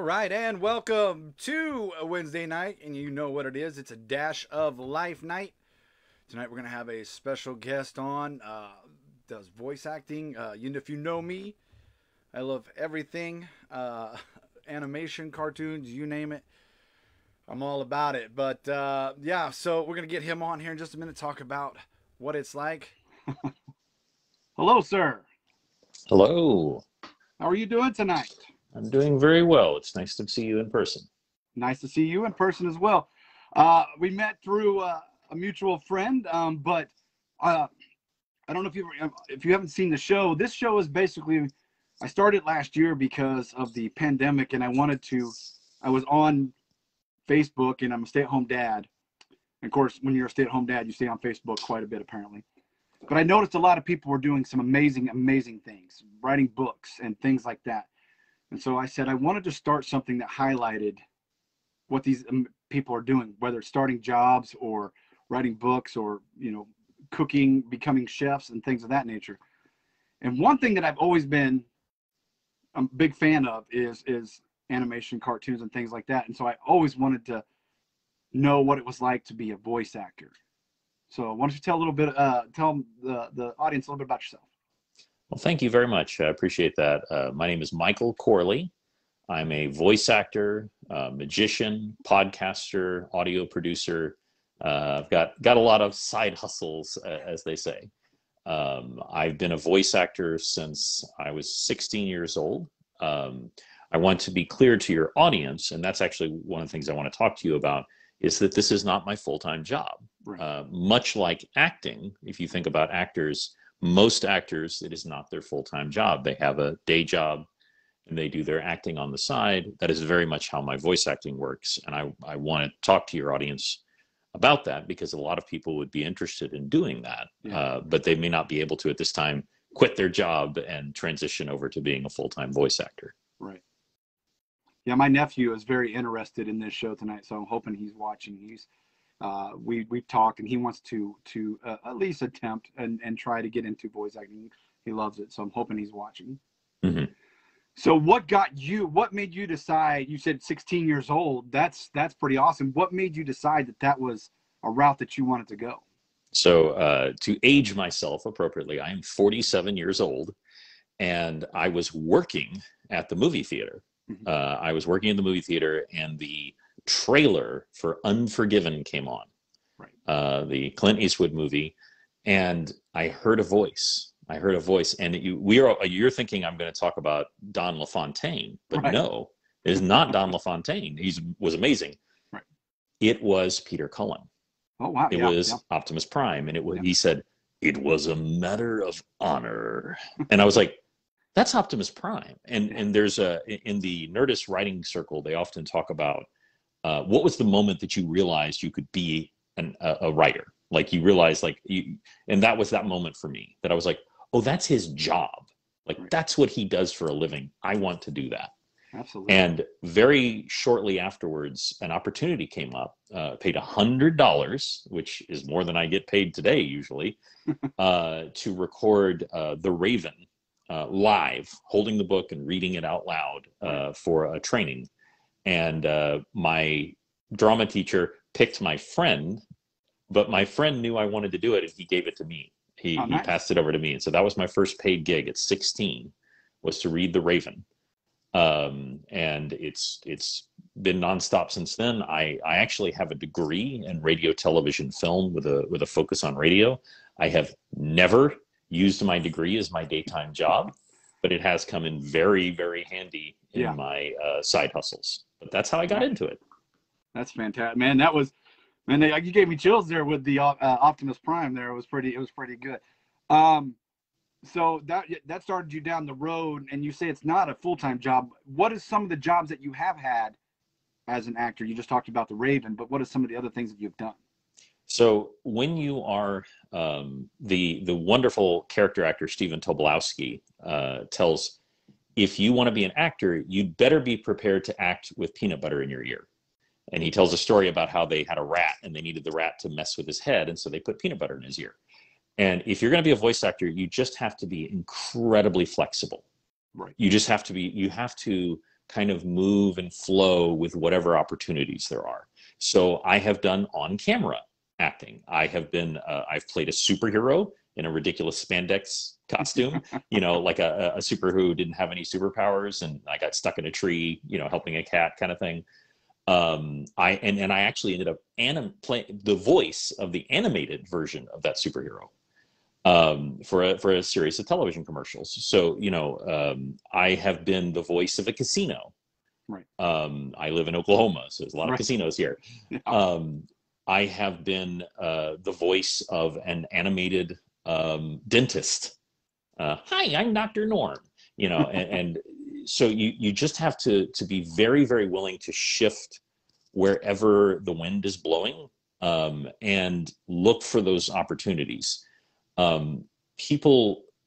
All right, and welcome to a Wednesday night, and you know what it is. It's a Dash of Life night. Tonight we're going to have a special guest on, does voice acting. If you know me, I love everything, animation, cartoons, you name it. I'm all about it. But yeah, so we're going to get him on here in just a minute, talk about what it's like. Hello, sir. Hello. How are you doing tonight? I'm doing very well. It's nice to see you in person. Nice to see you in person as well. We met through a mutual friend, but I don't know if you haven't seen the show. This show is basically, I started last year because of the pandemic, and I was on Facebook, and I'm a stay-at-home dad. And of course, when you're a stay-at-home dad, you stay on Facebook quite a bit, apparently. But I noticed a lot of people were doing some amazing, amazing things, writing books and things like that. And so I said, I wanted to start something that highlighted what these people are doing, whether it's starting jobs or writing books or, cooking, becoming chefs and things of that nature. And one thing that I've always been a big fan of is animation, cartoons and things like that. And so I always wanted to know what it was like to be a voice actor. So why don't you tell the audience a little bit about yourself? Well, thank you very much. I appreciate that. My name is Michael Corley. I'm a voice actor, magician, podcaster, audio producer. I've got a lot of side hustles, as they say. I've been a voice actor since I was 16 years old. I want to be clear to your audience, and that's actually one of the things I want to talk to you about, is that this is not my full-time job. Right. Much like acting, if you think about actors, most actors, it is not their full-time job. They have a day job and they do their acting on the side. That is very much how my voice acting works. And I want to talk to your audience about that because a lot of people would be interested in doing that, but they may not be able to at this time quit their job and transition over to being a full-time voice actor. Right. Yeah, my nephew is very interested in this show tonight, so I'm hoping he's watching. We've talked, and he wants to at least attempt and try to get into voice acting. He loves it, so I'm hoping he's watching. Mm-hmm. So what made you decide? You said 16 years old. That's pretty awesome. What made you decide that was a route that you wanted to go? So to age myself appropriately, I am 47 years old, and I was working at the movie theater. Mm-hmm. I was working in the movie theater, and the trailer for Unforgiven came on, right? The Clint Eastwood movie, and I heard a voice. And you're thinking I'm going to talk about Don LaFontaine, but right. No, it is not Don LaFontaine. He was amazing. Right. It was Peter Cullen. Oh wow! It was Optimus Prime, and he said it was a matter of honor, and I was like, that's Optimus Prime. And there's in the Nerdist writing circle, they often talk about what was the moment that you realized you could be a writer? Like you realized, and that was that moment for me that I was like, oh, that's his job. Like that's what he does for a living. I want to do that. Absolutely. And very shortly afterwards, an opportunity came up, paid $100, which is more than I get paid today usually, to record The Raven live, holding the book and reading it out loud for a training. And my drama teacher picked my friend, but my friend knew I wanted to do it, and he gave it to me. He passed it over to me. And so that was my first paid gig at 16, was to read The Raven. And it's been nonstop since then. I actually have a degree in radio, television, film with a focus on radio. I have never used my degree as my daytime job, but it has come in very, very handy in my side hustles. But that's how I got into it. That's fantastic, man. You gave me chills there with the Optimus Prime. There, it was pretty good. So that started you down the road, and you say it's not a full-time job. What is some of the jobs that you have had as an actor? You just talked about The Raven, but what are some of the other things that you've done? So when you are the wonderful character actor Stephen Tobolowsky tells, if you want to be an actor, you'd better be prepared to act with peanut butter in your ear. And he tells a story about how they had a rat and they needed the rat to mess with his head, and so they put peanut butter in his ear. And if you're going to be a voice actor, you just have to be incredibly flexible. Right. You just have to be. You have to kind of move and flow with whatever opportunities there are. So I have done on-camera acting. I've played a superhero in a ridiculous spandex costume, like a superhero who didn't have any superpowers, and I got stuck in a tree, helping a cat kind of thing. I actually ended up playing the voice of the animated version of that superhero for a series of television commercials. So I have been the voice of a casino. Right. I live in Oklahoma, so there's a lot of casinos here. Yeah. I have been the voice of an animated dentist. Hi, I'm Dr. Norm. And so you just have to be very, very willing to shift wherever the wind is blowing, and look for those opportunities.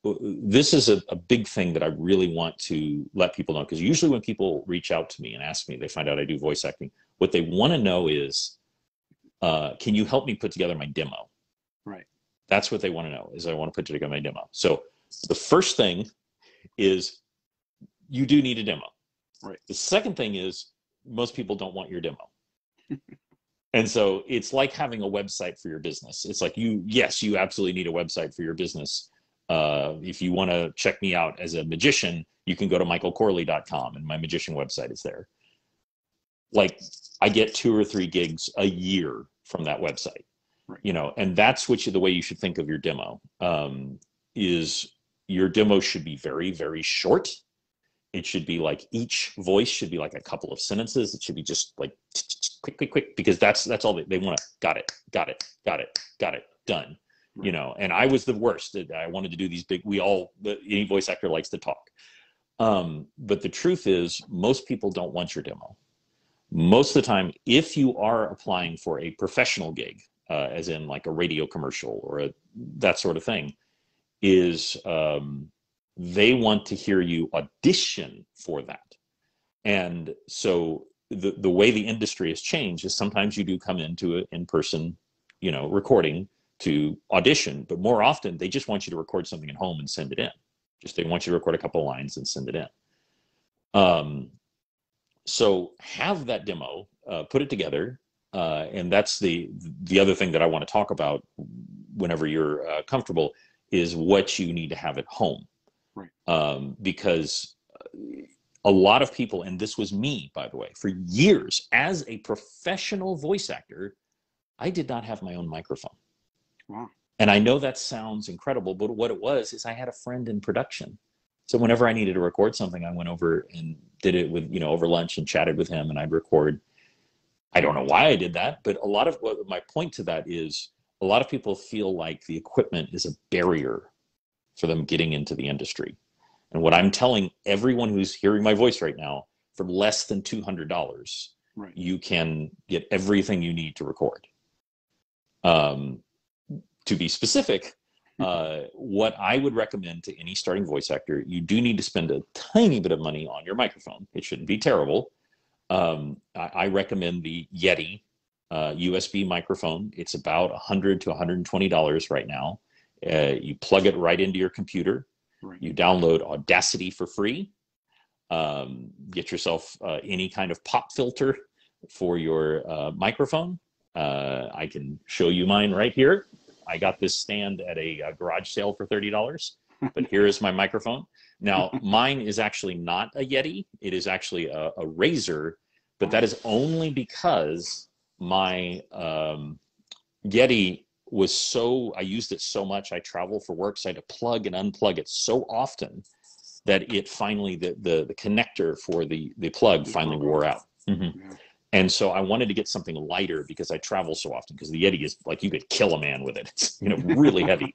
This is a big thing that I really want to let people know, because usually when people reach out to me and ask me, they find out I do voice acting. What they want to know is, can you help me put together my demo? Right. That's what they want to know, is I want to put together my demo. So the first thing is you do need a demo. Right. The second thing is most people don't want your demo. And so it's like having a website for your business. It's like you absolutely need a website for your business. If you want to check me out as a magician, you can go to michaelcorley.com, and my magician website is there. Like, I get 2 or 3 gigs a year from that website, right. And that's the way you should think of your demo. Is your demo should be very, very short. It should be like, each voice should be like a couple of sentences. It should be just like quick, because that's all they want. Got it, done. Right. And I was the worst. I wanted to do these big, any voice actor likes to talk. But the truth is, most people don't want your demo. Most of the time, if you are applying for a professional gig, as in like a radio commercial or that sort of thing, is they want to hear you audition for that. And so the way the industry has changed is sometimes you do come into an in-person, recording to audition, but more often they just want you to record something at home and send it in. They want you to record a couple of lines and send it in. So have that demo, put it together, and that's the other thing that I want to talk about whenever you're comfortable, is what you need to have at home. Right. Because a lot of people, and this was me, by the way, for years as a professional voice actor, I did not have my own microphone. Wow. And I know that sounds incredible, but what it was is I had a friend in production. So whenever I needed to record something, I went over and did it with, over lunch, and chatted with him, and I'd record. I don't know why I did that, but a lot of what my point to that is, a lot of people feel like the equipment is a barrier for them getting into the industry. And what I'm telling everyone who's hearing my voice right now, for less than $200, right, you can get everything you need to record. To be specific, what I would recommend to any starting voice actor, you do need to spend a tiny bit of money on your microphone. It shouldn't be terrible. I recommend the Yeti USB microphone. It's about $100 to $120 right now. You plug it right into your computer. right. You download Audacity for free. Get yourself any kind of pop filter for your microphone. I can show you mine right here. I got this stand at a garage sale for $30, but here is my microphone. Now, mine is actually not a Yeti. It is actually a Razer, but that is only because my Yeti was I used it so much. I travel for work, so I had to plug and unplug it so often that it finally, the connector for the plug finally wore out. Mm-hmm. Yeah. And so I wanted to get something lighter because I travel so often, because the Yeti is like, you could kill a man with it. It's, really heavy.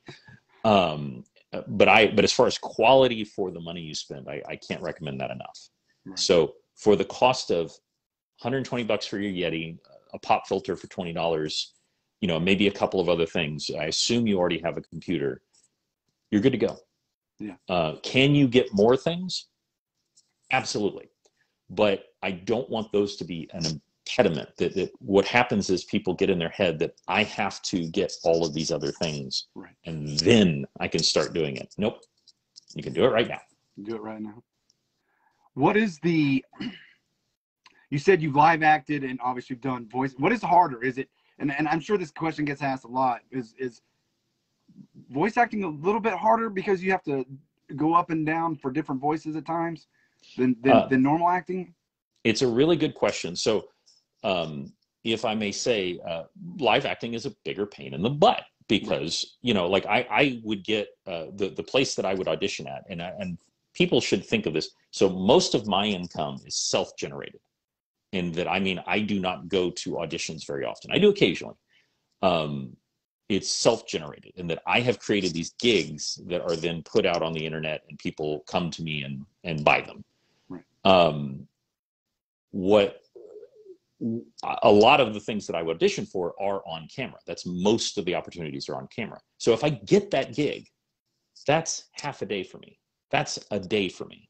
But as far as quality for the money you spend, I can't recommend that enough. Right. So for the cost of $120 for your Yeti, a pop filter for $20, maybe a couple of other things, I assume you already have a computer, you're good to go. Yeah. Can you get more things? Absolutely. But I don't want those to be an impediment. That what happens is people get in their head that I have to get all of these other things, Right. and then I can start doing it. Nope. You can do it right now. Do it right now. what is the, you said you've live acted and obviously you've done voice. What is harder? Is it, and I'm sure this question gets asked a lot, is voice acting a little bit harder because you have to go up and down for different voices at times than normal acting? It's a really good question. So if I may say, live acting is a bigger pain in the butt because, you know, like I would get the place that I would audition at, and people should think of this. So most of my income is self-generated, in that, I mean, I do not go to auditions very often. I do occasionally. It's self-generated in that I have created these gigs that are then put out on the internet and people come to me and buy them. Right. What a lot of the things that I would audition for are on camera. That's most of the opportunities are on camera. So if I get that gig, that's half a day for me. That's a day for me.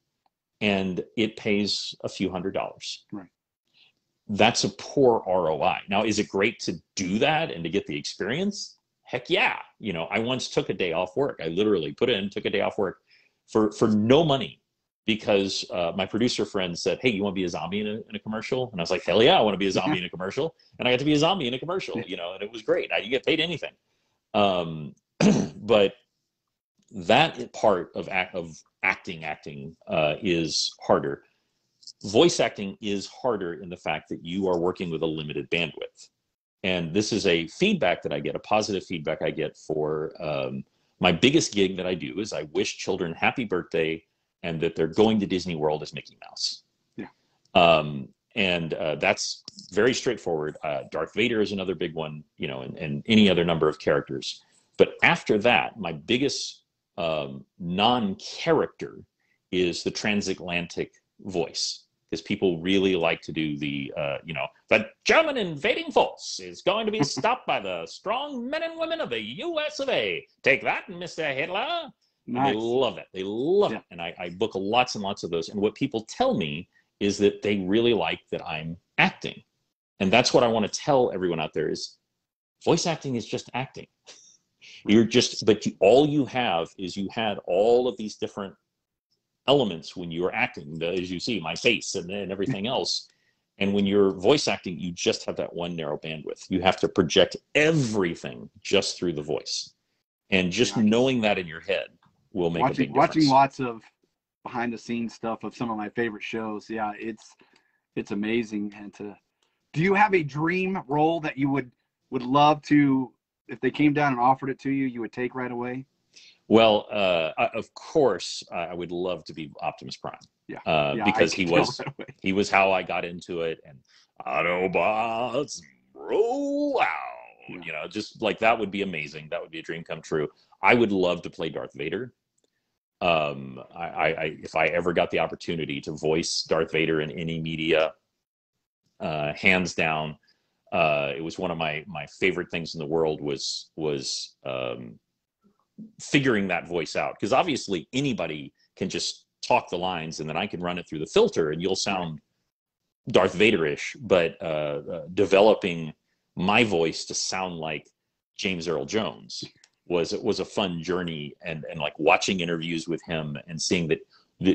And it pays a few $100s. Right. That's a poor ROI. Now, is it great to do that and to get the experience? Heck yeah. You know, I once took a day off work. I literally took a day off work for no money because my producer friend said, hey, you want to be a zombie in a commercial? And I was like, hell yeah, I want to be a zombie in a commercial. And I got to be a zombie in a commercial, you know, and it was great. I didn't get paid anything. But that part of acting is harder. Voice acting is harder in the fact that you are working with a limited bandwidth. And this is a feedback that I get, a positive feedback I get for my biggest gig that I do is I wish children happy birthday and that they're going to Disney World as Mickey Mouse. Yeah. And that's very straightforward. Darth Vader is another big one, you know, and any other number of characters. But after that, my biggest non-character is the transatlantic voice, because people really like to do the, you know, the German invading force is going to be stopped by the strong men and women of the US of A. Take that, Mr. Hitler. Nice. They love it. They love it. And I book lots and lots of those. And what people tell me is that they really like that I'm acting. And that's what I want to tell everyone out there is voice acting is just acting. You're just, but all you have is you had all of these different elements when you were acting, as you see, my face and everything else. And when you're voice acting, you just have that one narrow bandwidth. You have to project everything just through the voice. And just knowing that in your head will make a big difference. Watching lots of behind the scenes stuff of some of my favorite shows. Yeah, it's amazing. And do you have a dream role that you would love to, if they came down and offered it to you, you would take right away? Well, of course, I would love to be Optimus Prime. Yeah, because he was how I got into it. And Autobots roll out. Yeah. You know, just like that would be amazing. That would be a dream come true. I would love to play Darth Vader. If I ever got the opportunity to voice Darth Vader in any media, hands down, it was one of my favorite things in the world was figuring that voice out, because obviously anybody can just talk the lines and then I can run it through the filter and you'll sound Darth Vader-ish, but developing my voice to sound like James Earl Jones was a fun journey, and like watching interviews with him and seeing that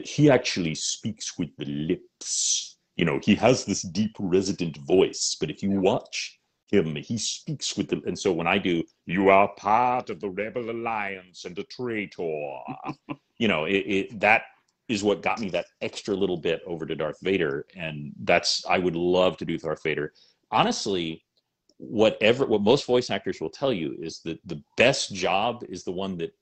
he actually speaks with the lips. You know, he has this deep resident voice, but if you watch him, he speaks with them. And so when I do, you are part of the Rebel Alliance and a traitor, you know, that is what got me that extra little bit over to Darth Vader. And I would love to do Darth Vader. Honestly, what most voice actors will tell you is that the best job is the one that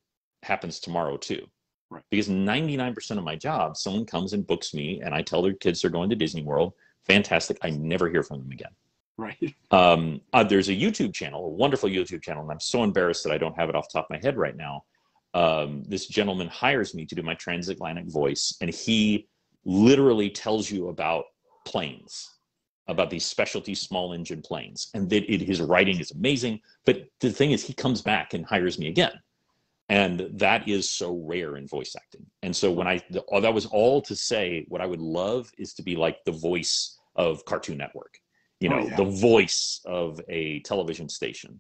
happens tomorrow too. Right. Because 99% of my job, someone comes and books me and I tell their kids they're going to Disney World. Fantastic. I never hear from them again. Right. There's a YouTube channel, a wonderful YouTube channel, and I'm so embarrassed that I don't have it off the top of my head right now. This gentleman hires me to do my transatlantic voice, and he literally tells you about planes, about these specialty small engine planes, and that his writing is amazing. But the thing is, he comes back and hires me again. And that is so rare in voice acting. And so that was all to say, what I would love is to be like the voice of Cartoon Network. You know, the voice of a television station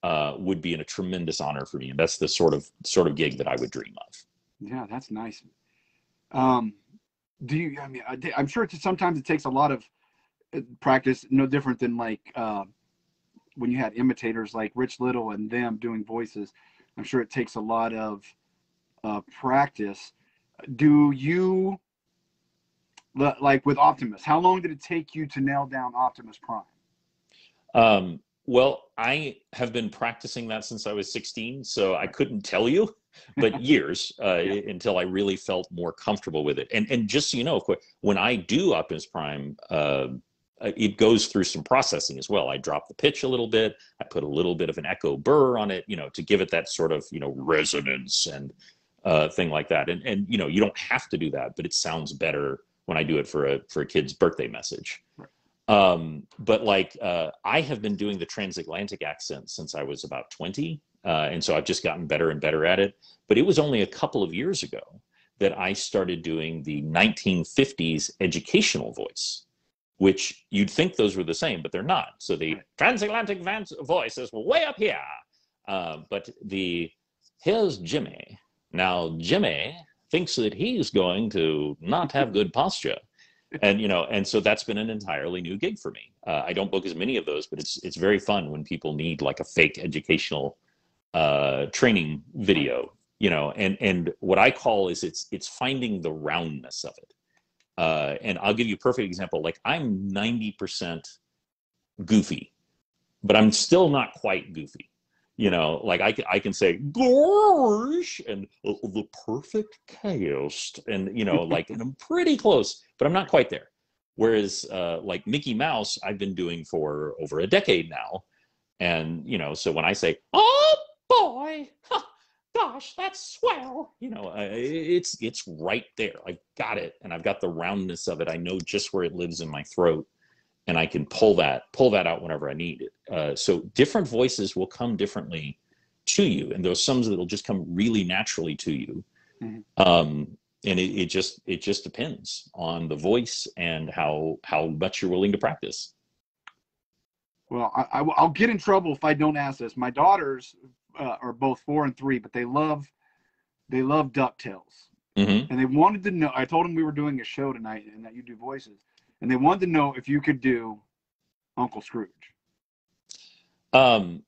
would be a tremendous honor for me. And that's the sort of gig that I would dream of. Yeah, that's nice. do you? I mean, I'm sure sometimes it takes a lot of practice. No different than like when you had imitators like Rich Little and them doing voices. I'm sure it takes a lot of practice. Do you like with Optimus? How long did it take you to nail down Optimus Prime? Well, I have been practicing that since I was 16, so I couldn't tell you, but years Yeah. until I really felt more comfortable with it. And just so you know, of course, when I do Optimus Prime, it goes through some processing as well. I drop the pitch a little bit. I put a little bit of an echo burr on it, to give it that sort of, resonance and thing like that. And you don't have to do that, but it sounds better when I do it for a kid's birthday message. Right. But like I have been doing the transatlantic accent since I was about 20. And so I've just gotten better and better at it. But it was only a couple of years ago that I started doing the 1950s educational voice, which you'd think those were the same, but they're not. So the transatlantic voice is way up here. But here's Jimmy. Now, Jimmy thinks that he's going to not have good posture. And so that's been an entirely new gig for me. I don't book as many of those, but it's very fun when people need like a fake educational training video, and what I call is it's finding the roundness of it. And I'll give you a perfect example. Like I'm 90% goofy, but I'm still not quite goofy. Like I can say gosh and the perfect chaos, and like and I'm pretty close, but I'm not quite there. Whereas like Mickey Mouse, I've been doing for over a decade now, and so when I say oh boy, huh, gosh, that's swell, it's right there. I've got it, and I've got the roundness of it. I know just where it lives in my throat. And I can pull that out whenever I need it. So different voices will come differently to you, and there's some that will just come really naturally to you. Mm-hmm. And it just depends on the voice and how much you're willing to practice. Well, I'll get in trouble if I don't ask this. My daughters are both 4 and 3, but they love DuckTales, and they wanted to know. I told them we were doing a show tonight and that you do voices. And they wanted to know if you could do Uncle Scrooge.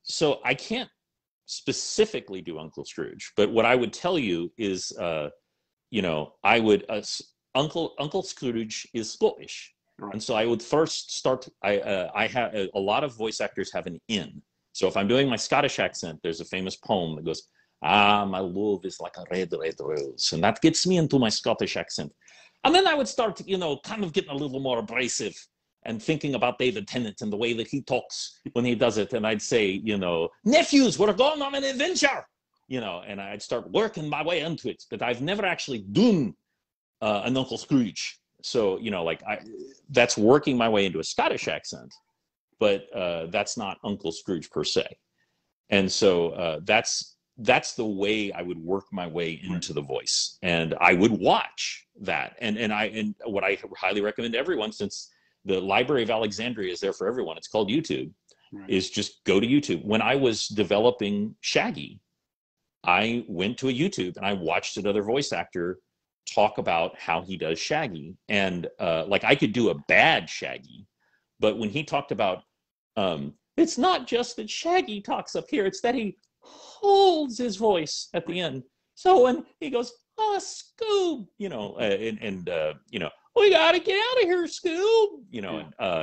So I can't specifically do Uncle Scrooge, but what I would tell you is, I would Uncle Scrooge is Scottish, right. And so I would first start. I have a lot of voice actors have an in. So if I'm doing my Scottish accent, there's a famous poem that goes, "Ah, my love is like a red, red rose," and that gets me into my Scottish accent. And then I would start, kind of getting a little more abrasive and thinking about David Tennant and the way that he talks when he does it. And I'd say, nephews, we're going on an adventure, and I'd start working my way into it. But I've never actually done an Uncle Scrooge. So, that's working my way into a Scottish accent, but that's not Uncle Scrooge per se. And so that's the way I would work my way into the voice, and I would watch that. And what I highly recommend to everyone, since the Library of Alexandria is there for everyone, it's called YouTube, right. Is just go to YouTube. When I was developing Shaggy, I went to a YouTube and I watched another voice actor talk about how he does Shaggy. And like I could do a bad Shaggy, but when he talked about, it's not just that Shaggy talks up here, it's that he holds his voice at the end. So when he goes, "Oh, Scoob," we gotta get out of here, Scoob,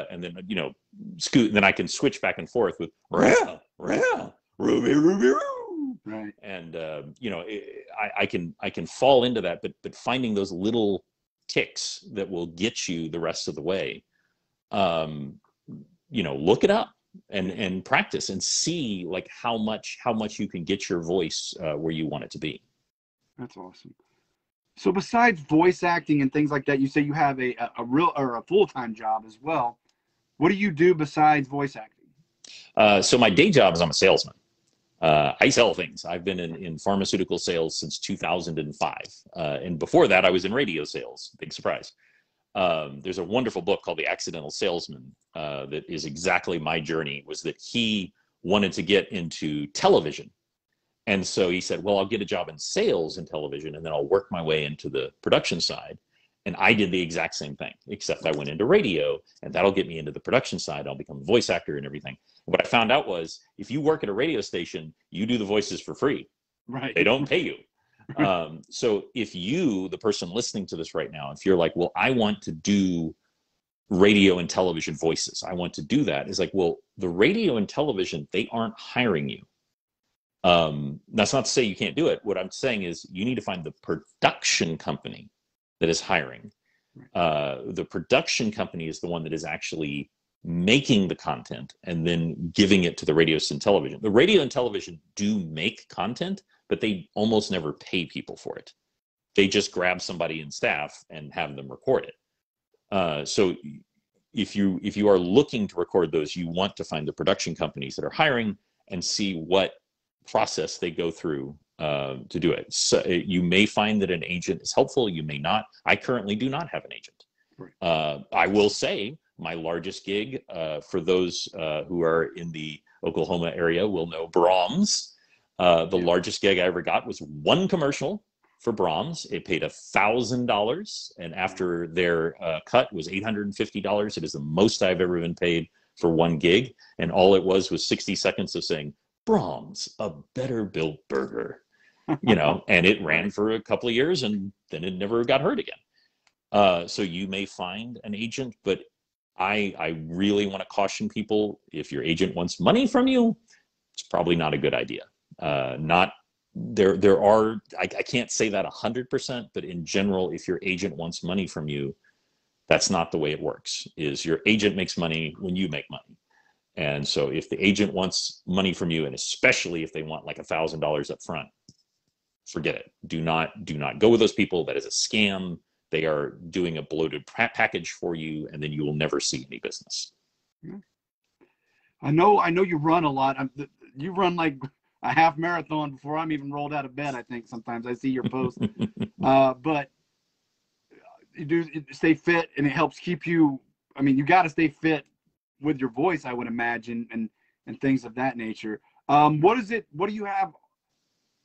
and then Scoob. Then I can switch back and forth with "Rah, rah, Ruby, Ruby, Roo," right? And I can fall into that, but finding those little ticks that will get you the rest of the way, look it up. And practice and see like how much you can get your voice where you want it to be. That's awesome. So besides voice acting and things like that, you say you have a real or a full-time job as well. What do you do besides voice acting? So my day job is I'm a salesman. I sell things. I've been in pharmaceutical sales since 2005. And before that, I was in radio sales. Big surprise. There's a wonderful book called The Accidental Salesman that is exactly my journey. Was that he wanted to get into television. And so he said, well, I'll get a job in sales in television, and then I'll work my way into the production side. And I did the exact same thing, except I went into radio, and that'll get me into the production side. I'll become a voice actor and everything. What I found out was, if you work at a radio station, you do the voices for free. Right. They don't pay you. So if you, the person listening to this right now, if you're like, well, I want to do radio and television voices, I want to do that. It's like, well, the radio and television, they aren't hiring you. That's not to say you can't do it. What I'm saying is you need to find the production company that is hiring. The production company is the one that is actually making the content and then giving it to the radio and television. The radio and television do make content, but they almost never pay people for it. They just grab somebody in staff and have them record it. So if you are looking to record those, you want to find the production companies that are hiring and see what process they go through to do it. So you may find that an agent is helpful. You may not. I currently do not have an agent. Right. I will say my largest gig, for those who are in the Oklahoma area will know Brahms. The largest gig I ever got was one commercial for Brahms. It paid $1,000, and after their cut was $850. It is the most I've ever been paid for one gig, and all it was 60 seconds of saying, Brahms, a better built burger, and it ran for a couple of years, and then it never got heard again. So you may find an agent, but I really want to caution people, if your agent wants money from you, it's probably not a good idea. There are, I can't say that 100%, but in general, if your agent wants money from you, that's not the way it works. Is your agent makes money when you make money. And so if the agent wants money from you, and especially if they want like $1,000 up front, forget it. Do not go with those people. That is a scam. They are doing a bloated package for you, and then you will never see any business. I know you run a lot. You run like a half marathon before I'm even rolled out of bed, I think. Sometimes I see your posts. But you do stay fit, and it helps keep you, you got to stay fit with your voice, I would imagine, and things of that nature. What do you have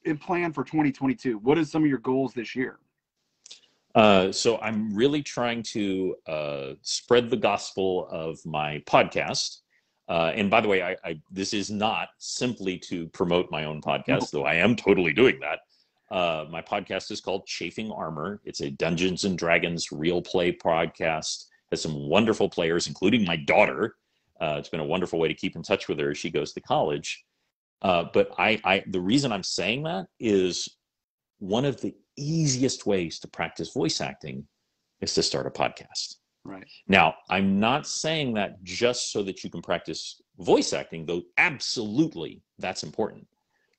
in plan for 2022? What is some of your goals this year? So I'm really trying to spread the gospel of my podcast. And by the way, this is not simply to promote my own podcast, though I am totally doing that. My podcast is called Chafing Armor. It's a Dungeons and Dragons real play podcast. Has some wonderful players, including my daughter. It's been a wonderful way to keep in touch with her as she goes to college. But the reason I'm saying that is one of the easiest ways to practice voice acting is to start a podcast. Right. Now, I'm not saying that just so that you can practice voice acting, though absolutely that's important.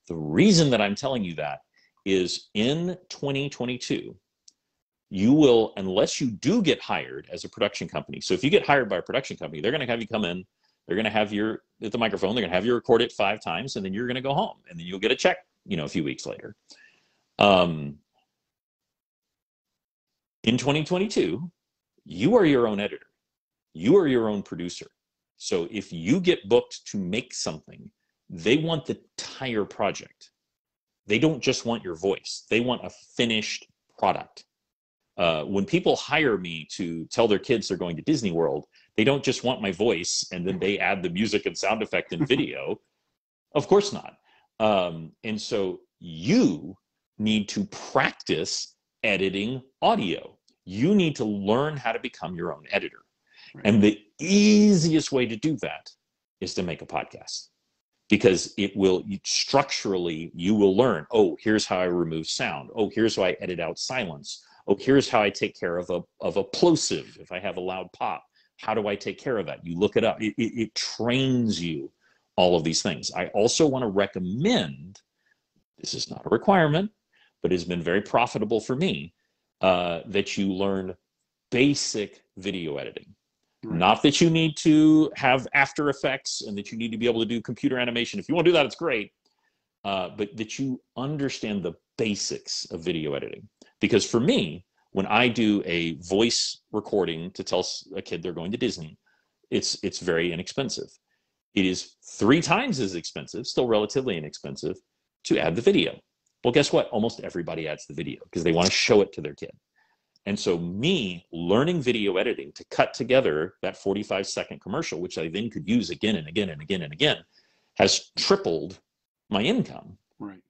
The reason that I'm telling you that is in 2022, you will, unless you do get hired as a production company. So if you get hired by a production company, they're going to have you come in, they're going to have you at the microphone, they're going to have you record it 5 times, and then you're going to go home, and then you'll get a check, a few weeks later. In 2022, you are your own editor. You are your own producer. So if you get booked to make something, they want the entire project. They don't just want your voice. They want a finished product. When people hire me to tell their kids they're going to Disney World, they don't just want my voice and then they add the music and sound effect and video. Of course not. And so you need to practice editing audio. You need to learn how to become your own editor. Right. And the easiest way to do that is to make a podcast, because it will structurally, you will learn, oh, here's how I remove sound. Oh, here's how I edit out silence. Oh, here's how I take care of a plosive. If I have a loud pop, how do I take care of that? You look it up. It trains you all of these things. I also want to recommend, this is not a requirement, but it's been very profitable for me, that you learn basic video editing. Right. Not that you need to have After Effects and that you need to be able to do computer animation. If you want to do that, it's great. But that you understand the basics of video editing. Because for me, when I do a voice recording to tell a kid they're going to Disney, it's very inexpensive. It is 3 times as expensive, still relatively inexpensive, to add the video. Well, guess what? Almost everybody adds the video because they want to show it to their kid. And so me learning video editing to cut together that 45-second commercial, which I then could use again and again and again and again, has tripled my income. Right.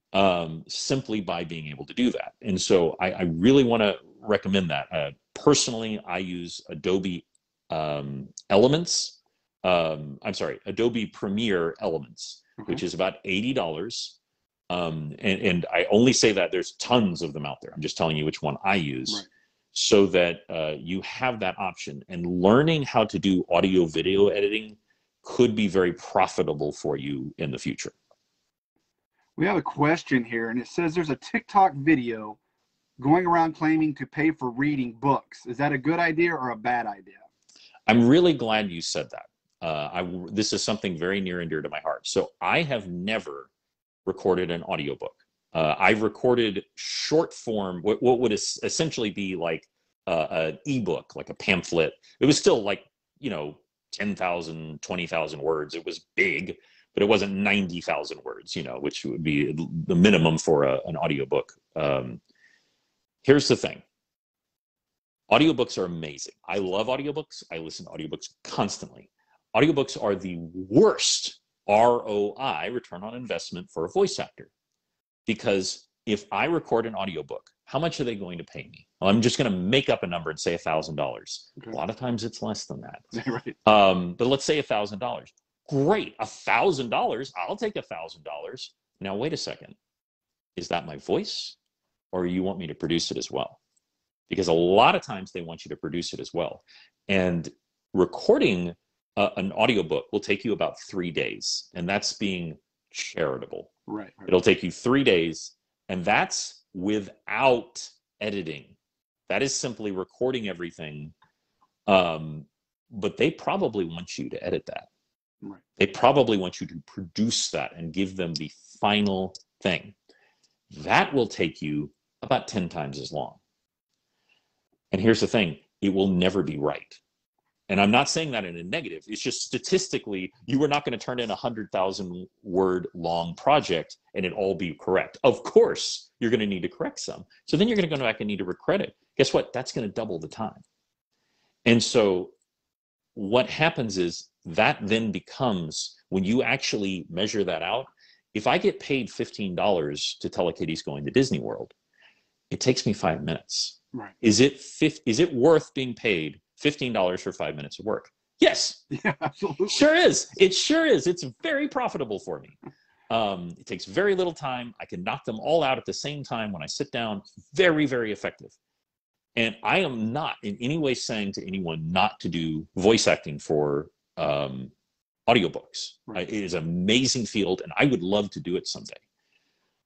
Simply by being able to do that. And so I really want to recommend that. Personally, I use Adobe Elements. Adobe Premiere Elements, which is about $80. And I only say that there's tons of them out there. I'm just telling you which one I use. Right. So that you have that option. And learning how to do audio video editing could be very profitable for you in the future. We have a question here, and it says there's a TikTok video going around claiming to pay for reading books. Is that a good idea or a bad idea? I'm really glad you said that. This is something very near and dear to my heart. So I have never recorded an audiobook. I've recorded short form, what would essentially be like an ebook, like a pamphlet. It was still like, 10,000, 20,000 words. It was big, but it wasn't 90,000 words, which would be the minimum for an audiobook. Here's the thing. Audiobooks are amazing. I love audiobooks. I listen to audiobooks constantly. Audiobooks are the worst ROI, return on investment, for a voice actor. Because if I record an audiobook, how much are they going to pay me? Well, I'm just going to make up a number and say $1,000. Okay. A lot of times it's less than that. Right. But let's say $1,000. Great, $1,000. I'll take $1,000. Now, wait a second. Is that my voice, or you want me to produce it as well? Because a lot of times they want you to produce it as well. And recording an audiobook will take you about 3 days, and that's being charitable. Right. It'll take you 3 days, and that's without editing. That is simply recording everything. But they probably want you to edit that. Right. They probably want you to produce that and give them the final thing. That will take you about 10 times as long. And here's the thing, it will never be right. And I'm not saying that in a negative. It's just statistically, you are not going to turn in a 100,000 word long project and it all be correct. Of course, you're going to need to correct some. So then you're going to go back and need to recredit. Guess what? That's going to double the time. And so what happens is that then becomes, when you actually measure that out, if I get paid $15 to tell a kid he's going to Disney World, it takes me 5 minutes. Right. Is it worth being paid $15 for 5 minutes of work? Yes. Yeah, absolutely. Sure is. It sure is. It's very profitable for me. It takes very little time. I can knock them all out at the same time when I sit down. Very, very effective. And I am not in any way saying to anyone not to do voice acting for audiobooks. Right. It is an amazing field, and I would love to do it someday.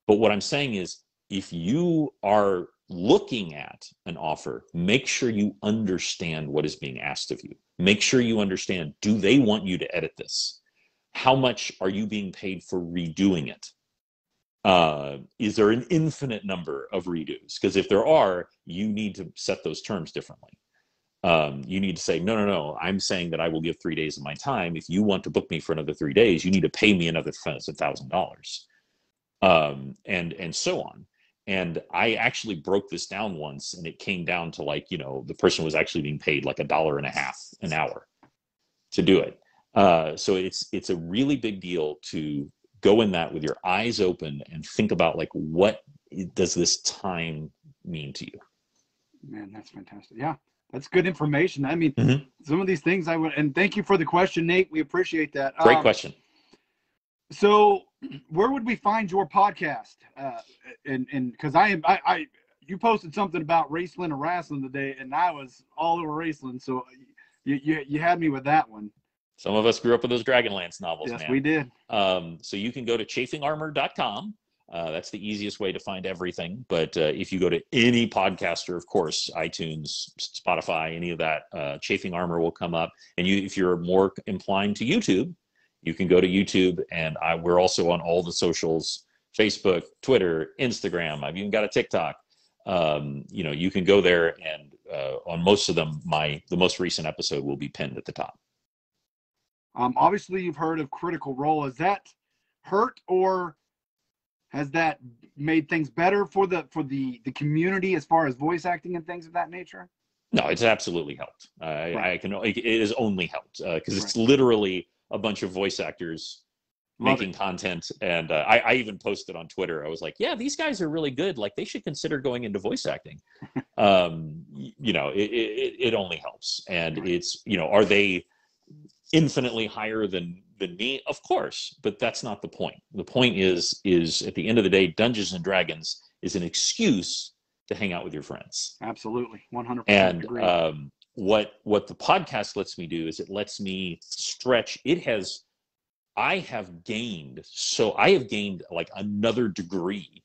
But what I'm saying is, if you are looking at an offer, make sure you understand what is being asked of you. Make sure you understand, do they want you to edit this? How much are you being paid for redoing it? Is there an infinite number of redos? Because if there are, you need to set those terms differently. You need to say, no, I'm saying that I will give 3 days of my time. If you want to book me for another 3 days, you need to pay me another $1,000. And so on. And I actually broke this down once, and it came down to the person was actually being paid like $1.50 an hour to do it. So it's a really big deal to go in that with your eyes open and think about what does this time mean to you? Man, that's fantastic. Yeah, that's good information. I mean, mm-hmm. Some of these things and thank you for the question, Nate. We appreciate that. Great question. So where would we find your podcast? And because you posted something about wrestling and wrestling today, and I was all over wrestling. So you had me with that one. Some of us grew up with those Dragonlance novels, yes, man. We did. So you can go to chafingarmor.com. That's the easiest way to find everything. But if you go to any podcaster, of course, iTunes, Spotify, any of that, Chafing Armor will come up. And if you're more inclined to YouTube, you can go to YouTube, and we're also on all the socials, Facebook, Twitter, Instagram. I've even got a TikTok. You can go there, and on most of them, the most recent episode will be pinned at the top. Obviously, you've heard of Critical Role. Is that hurt or Has that made things better for the community as far as voice acting and things of that nature? No, it's absolutely helped. Right. It has only helped because it's Right. literally a bunch of voice actors Love making it. content. And I even posted on Twitter. I was like, yeah, these guys are really good. Like they should consider going into voice acting. It only helps. And Right. it's, are they infinitely higher than me? Of course, but that's not the point. The point is at the end of the day, Dungeons and Dragons is an excuse to hang out with your friends. Absolutely. 100% And agree. what the podcast lets me do is it lets me stretch. I have gained like another degree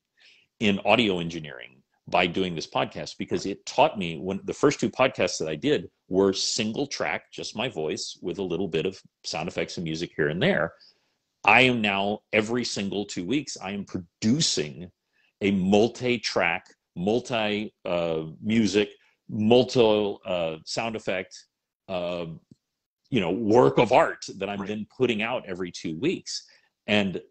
in audio engineering by doing this podcast, because it taught me, when the first two podcasts that I did were single track, just my voice with a little bit of sound effects and music here and there. I am now, every single 2 weeks, I am producing a multi-track, multi-music, multi sound effect, work of art that I'm then putting out every 2 weeks. And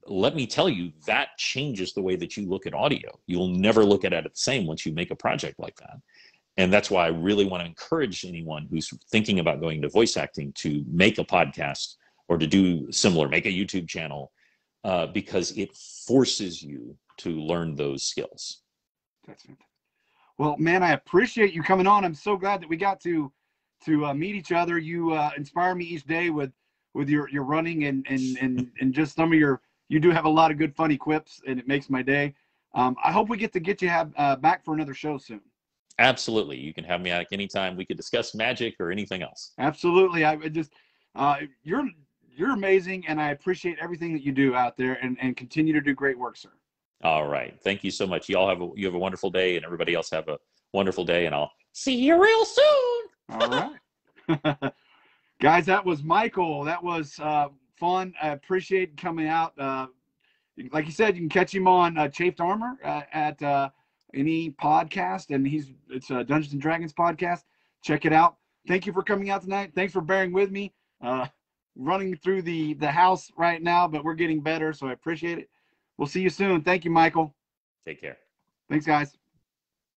let me tell you, that changes the way that you look at audio. You'll never look at it the same once you make a project like that. And that's why I really want to encourage anyone who's thinking about going to voice acting to make a podcast or to do similar, make a YouTube channel, because it forces you to learn those skills. That's fantastic. Well, man, I appreciate you coming on. I'm so glad that we got to meet each other. You inspire me each day with your running and just some of you do have a lot of good funny quips, and it makes my day. I hope we get you back for another show soon. Absolutely. You can have me out anytime. We could discuss magic or anything else. Absolutely. I just you're amazing, and I appreciate everything that you do out there, and continue to do great work, sir. All right. Thank you so much. You have a wonderful day, and everybody else have a wonderful day, and I'll see you real soon. All right. Guys, that was Michael. That was fun. I appreciate coming out. Like you said, you can catch him on Chafed Armor at any podcast, and it's a Dungeons and Dragons podcast. Check it out. Thank you for coming out tonight. Thanks for bearing with me. Running through the house right now, but we're getting better, so I appreciate it. We'll see you soon. Thank you, Michael. Take care. Thanks, guys.